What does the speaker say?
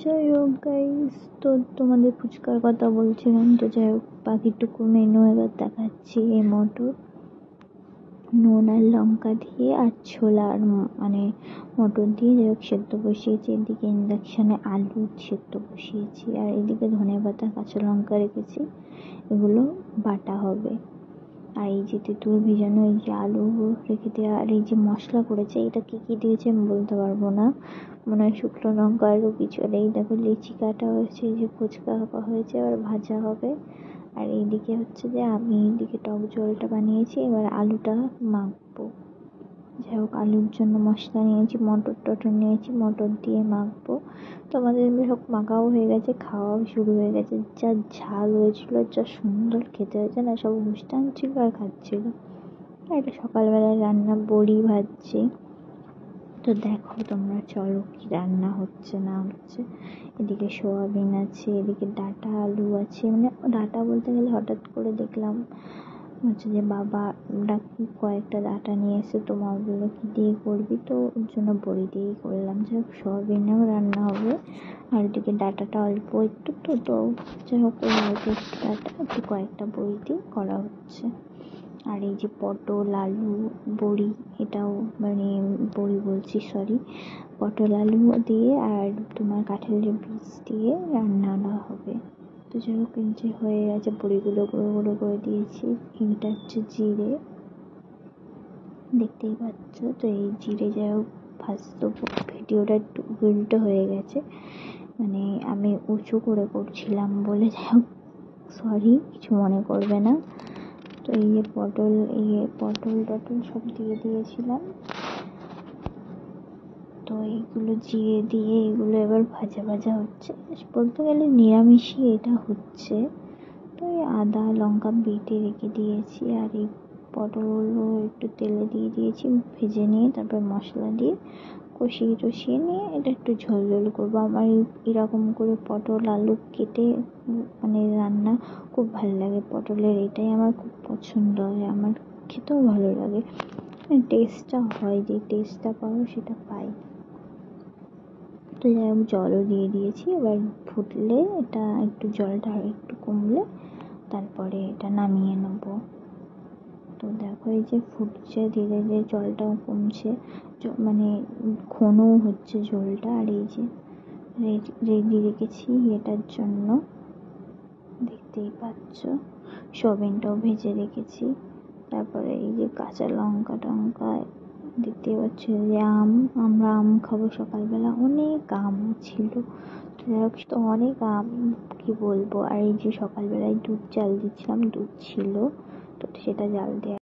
যাই হোক গাইস, তো তোমাদের ফুচকার কথা বলছিলাম। তো যাই হোক, বাকিটুকু মেনু এবার দেখাচ্ছি। এই মটর, নুন আর লঙ্কা দিয়ে আর ছোলা আর মানে মটর দিয়ে যাই হোক সেদ্ধ বসিয়েছি। এদিকে ইন্ডাকশানে আলু সেদ্ধ বসিয়েছি, আর এদিকে ধনেপাতা কাঁচা লঙ্কা রেখেছি, এগুলো বাটা হবে। আর এই যে তেঁতুল ভেজানো, এই যে আলু রেখে দেওয়া, আর এই যে মশলা করেছে, এটা কি কি দিয়েছে আমি বলতে পারবো না, মনে হয় শুকনো লঙ্কা আরও কিছু। আর এই দেখো লিচি কাটা হয়েছে, এই যে ফুচকা হয়েছে, আর ভাজা হবে। আর এইদিকে হচ্ছে যে আমি এইদিকে টক জলটা বানিয়েছি, এবার আলুটা মাখবো। যাই হোক, আলুর জন্য মশলা নিয়েছি, মটর টটর নিয়েছি, মটর দিয়ে মাখবো। তো আমাদের সব মাখাও হয়ে গেছে, খাওয়াও শুরু হয়ে গেছে। যা ঝাল হয়েছিল, যা সুন্দর খেতে হয়েছে না, সব অনুষ্ঠান ছিল আর খাচ্ছিল। আর এটা সকালবেলায় রান্না, বড়ি ভাজছি। তো দেখো তোমরা, চলো কি রান্না হচ্ছে না হচ্ছে। এদিকে সোয়াবিন আছে, এদিকে ডাঁটা আলু আছে, মানে ডাঁটা বলতে গেলে হঠাৎ করে দেখলাম হচ্ছে যে বাবা কয়েকটা ডাঁটা নিয়ে এসে, তো মা বললো কি দিয়ে করবি, তো ওর জন্য বড়ি দিয়েই করলাম। যাই হোক, সোয়াবিনেও রান্না হবে। আর এদিকে ডাঁটাটা অল্প একটু, তো যাই হোক ওই অল্প একটু ডাঁটা একটু কয়েকটা বড়ি দিয়ে করা হচ্ছে। আর এই যে পটল আলু বড়ি, এটাও মানে বড়ি বলছি সরি, পটল আলু দিয়ে আর তোমার কাঁঠালের বীজ দিয়ে রান্না হবে। তো যাই হোক, যে হয়ে গেছে, বড়িগুলো গুঁড়ো গুঁড়ো করে দিয়েছি। এটা হচ্ছে জিরে, দেখতেই পাচ্ছ। তো এই জিরে যাই হোক ভাজতে, ভিডিওটা একটু উল্টো হয়ে গেছে, মানে আমি উঁচু করে করছিলাম বলে, যাই হোক সরি, কিছু মনে করবে না। তো এই যে পটল টটল সব দিয়ে দিয়েছিলাম। তো এইগুলো জিরে দিয়ে এগুলো এবার ভাজা ভাজা হচ্ছে, বলতে গেলে নিরামিষই এটা হচ্ছে। তো এই আদা লঙ্কা বেটে রেখে দিয়েছি, আর এই পটলগুলো একটু তেলে দিয়ে দিয়েছি, ভেজে নিয়ে তারপর মশলা দিয়ে কষিয়ে টষিয়ে নিয়ে এটা একটু ঝোল ঝোল করবো। আমার এরকম করে পটল আলু কেটে মানে রান্না খুব ভালো লাগে। পটলের এটাই আমার খুব পছন্দ হয়, আমার খেতেও ভালো লাগে। টেস্টটা হয়, যে টেস্টটা পাও সেটা পাই। তো যাই হোক, জলও দিয়ে দিয়েছি, এবার ফুটলে এটা একটু জলটা আর একটু কমলে তারপরে এটা নামিয়ে নেব। তো দেখো এই যে ফুটছে ধীরে ধীরে, জলটাও কমছে, মানে ঘনও হচ্ছে ঝোলটা। আর এই যে রেডি রেখেছি এটার জন্য, দেখতেই পাচ্ছ। সোয়াবিনটাও ভেজে রেখেছি। তারপরে এই যে কাঁচা লঙ্কা টঙ্কা, দেখতেই পাচ্ছ। যে আমরা আম খাবো সকালবেলা, অনেক আম ছিল। তো যাই হোক, তো অনেক আম কি বলবো। আর এই যে সকালবেলায় দুধ জাল দিচ্ছিলাম, দুধ ছিল, তো সেটা জাল দেওয়া